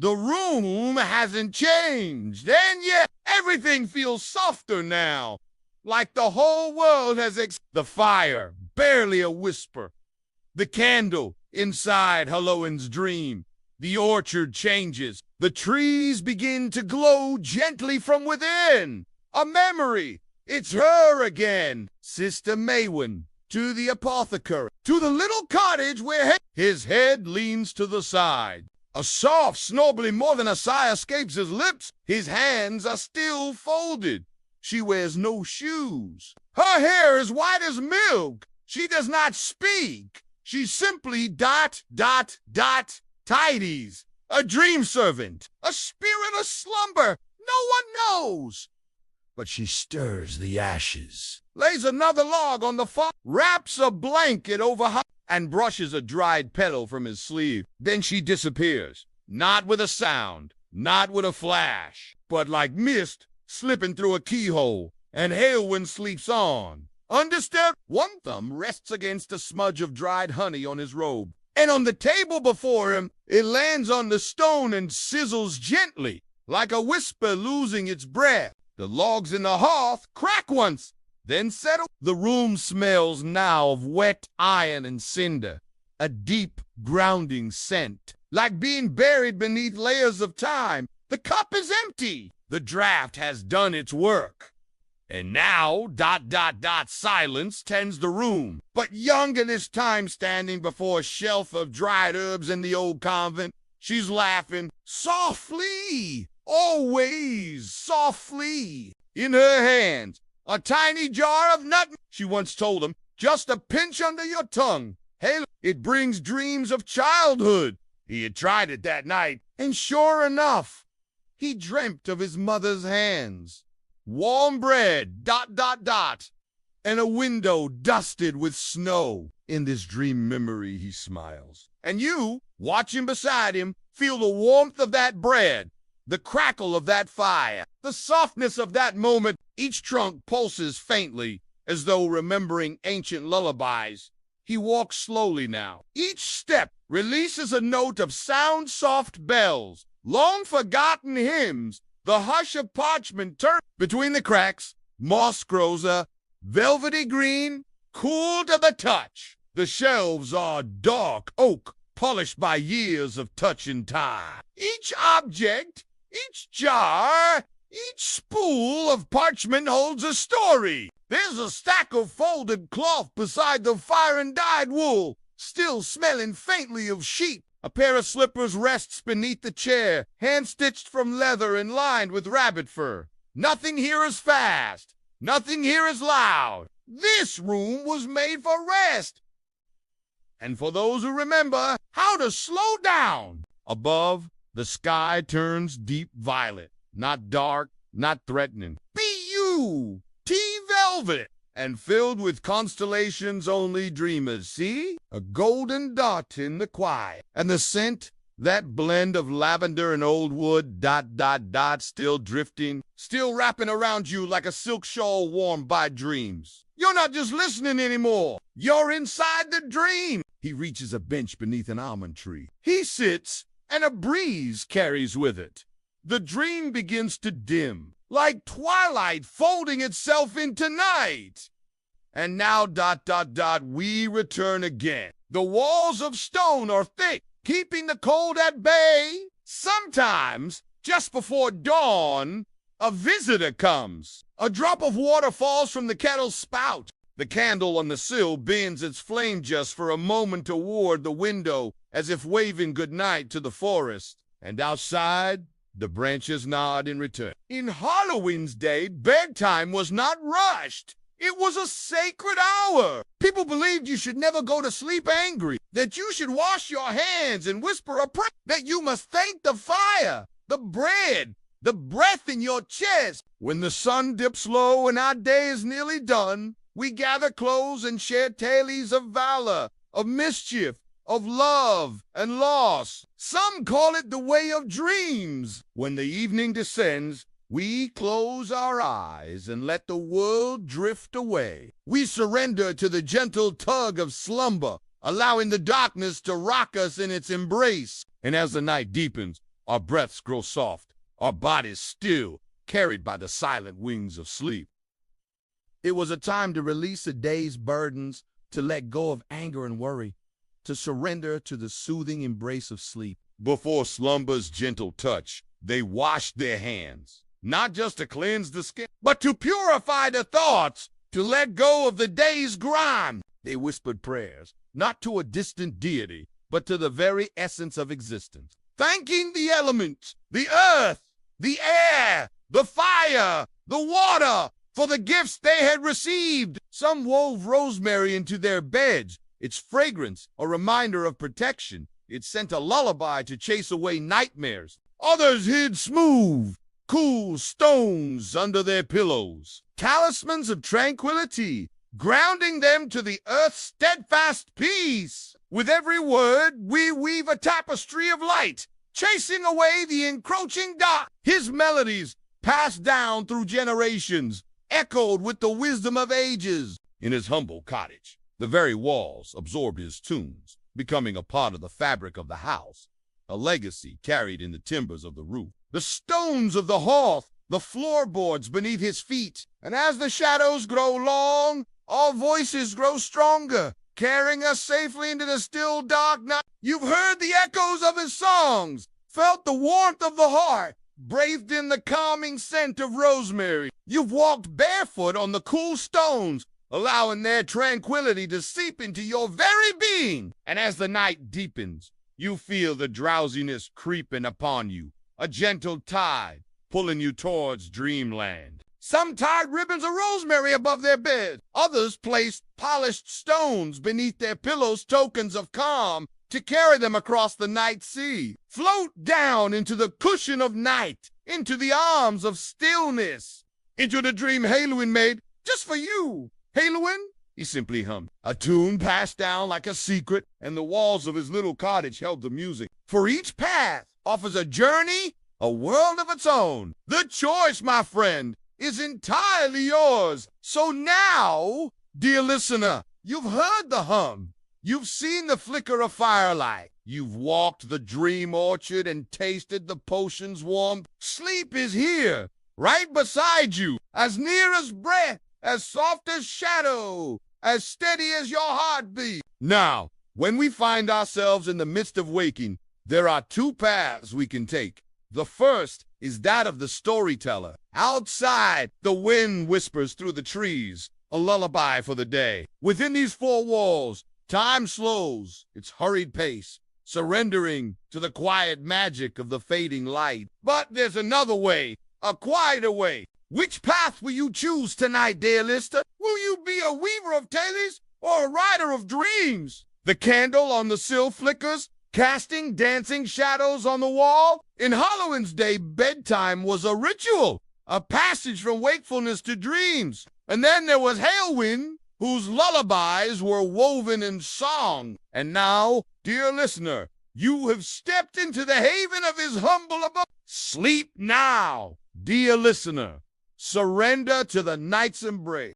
The room hasn't changed, and yet everything feels softer now, like the whole world has the fire, barely a whisper. The candle inside Halewyn's dream. The orchard changes. The trees begin to glow gently from within. A memory. It's her again, Sister Maywen, to the apothecary, to the little cottage where his head leans to the side. A soft, snobbly more than a sigh escapes his lips. His hands are still folded. She wears no shoes. Her hair is white as milk. She does not speak. She simply tidies. A dream servant. A spirit of slumber. No one knows. But she stirs the ashes, lays another log on the fire, wraps a blanket over her, and brushes a dried petal from his sleeve. Then she disappears, not with a sound, not with a flash, but like mist slipping through a keyhole, and Halewyn sleeps on. Undisturbed, one thumb rests against a smudge of dried honey on his robe, and on the table before him, it lands on the stone and sizzles gently, like a whisper losing its breath. The logs in the hearth crack once, then settle. The room smells now of wet iron and cinder, a deep, grounding scent, like being buried beneath layers of time. The cup is empty. The draft has done its work. And now, silence tends the room. But younger this time, standing before a shelf of dried herbs in the old convent, she's laughing softly, always softly. In her hands, a tiny jar of nutmeg. She once told him, just a pinch under your tongue. Hey, it brings dreams of childhood. He had tried it that night, and sure enough, he dreamt of his mother's hands. Warm bread, and a window dusted with snow. In this dream memory, he smiles. And you, watching beside him, feel the warmth of that bread, the crackle of that fire, the softness of that moment. Each trunk pulses faintly, as though remembering ancient lullabies. He walks slowly now. Each step releases a note of sound-soft bells, long-forgotten hymns. The hush of parchment turns between the cracks. Moss grows a velvety green, cool to the touch. The shelves are dark oak, polished by years of touch and time. Each object, each jar, each spool of parchment holds a story. There's a stack of folded cloth beside the fire and dyed wool, still smelling faintly of sheep. A pair of slippers rests beneath the chair, hand-stitched from leather and lined with rabbit fur. Nothing here is fast. Nothing here is loud. This room was made for rest. And for those who remember how to slow down. Above, the sky turns deep violet. Not dark, not threatening. Be you! Tea velvet! And filled with constellations only dreamers see. A golden dot in the quiet. And the scent, that blend of lavender and old wood, still drifting, still wrapping around you like a silk shawl warmed by dreams. You're not just listening anymore. You're inside the dream. He reaches a bench beneath an almond tree. He sits, and a breeze carries with it. The dream begins to dim, like twilight folding itself into night. And now, we return again. The walls of stone are thick, keeping the cold at bay. Sometimes, just before dawn, a visitor comes. A drop of water falls from the kettle's spout. The candle on the sill bends its flame just for a moment toward the window, as if waving goodnight to the forest. And outside, the branches nod in return. In Halewyn's day, bedtime was not rushed. It was a sacred hour. People believed you should never go to sleep angry, that you should wash your hands and whisper a prayer, that you must thank the fire, the bread, the breath in your chest. When the sun dips low and our day is nearly done, we gather close and share tales of valor, of mischief, of love and loss. Some call it the way of dreams. When the evening descends, we close our eyes and let the world drift away. We surrender to the gentle tug of slumber, allowing the darkness to rock us in its embrace. And as the night deepens, Our breaths grow soft, our bodies still, carried by the silent wings of sleep. It was a time to release the day's burdens, to let go of anger and worry, to surrender to the soothing embrace of sleep. Before slumber's gentle touch, they washed their hands, not just to cleanse the skin, but to purify the thoughts, to let go of the day's grime. They whispered prayers, not to a distant deity, but to the very essence of existence, thanking the elements, the earth, the air, the fire, the water, for the gifts they had received. Some wove rosemary into their beds, its fragrance a reminder of protection. It sent a lullaby to chase away nightmares. Others hid smooth, cool stones under their pillows, talismans of tranquility, grounding them to the earth's steadfast peace. With every word, we weave a tapestry of light, chasing away the encroaching dark. His melodies, passed down through generations, echoed with the wisdom of ages. In his humble cottage, the very walls absorbed his tunes, becoming a part of the fabric of the house, a legacy carried in the timbers of the roof, the stones of the hearth, the floorboards beneath his feet. And as the shadows grow long, our voices grow stronger, carrying us safely into the still dark night. You've heard the echoes of his songs, felt the warmth of the heart, breathed in the calming scent of rosemary. You've walked barefoot on the cool stones, allowing their tranquility to seep into your very being. And as the night deepens, you feel the drowsiness creeping upon you, a gentle tide pulling you towards dreamland. Some tied ribbons of rosemary above their beds. Others placed polished stones beneath their pillows, tokens of calm, to carry them across the night sea. Float down into the cushion of night, into the arms of stillness, into the dream Halewyn made just for you. Halewyn, he simply hummed, a tune passed down like a secret, and the walls of his little cottage held the music. For each path offers a journey, a world of its own. The choice, my friend, is entirely yours. So now, dear listener, you've heard the hum. You've seen the flicker of firelight. You've walked the dream orchard and tasted the potion's warmth. Sleep is here, right beside you, as near as breath, as soft as shadow, as steady as your heartbeat. Now, when we find ourselves in the midst of waking, there are two paths we can take. The first is that of the storyteller. Outside, the wind whispers through the trees, a lullaby for the day. Within these four walls, time slows its hurried pace, surrendering to the quiet magic of the fading light. But there's another way, a quieter way. Which path will you choose tonight, dear listener? Will you be a weaver of tales or a writer of dreams? The candle on the sill flickers, casting dancing shadows on the wall. In Halewyn's day, bedtime was a ritual, a passage from wakefulness to dreams. And then there was Halewyn, whose lullabies were woven in song. And now, dear listener, you have stepped into the haven of his humble abode. Sleep now, dear listener. Surrender to the night's embrace.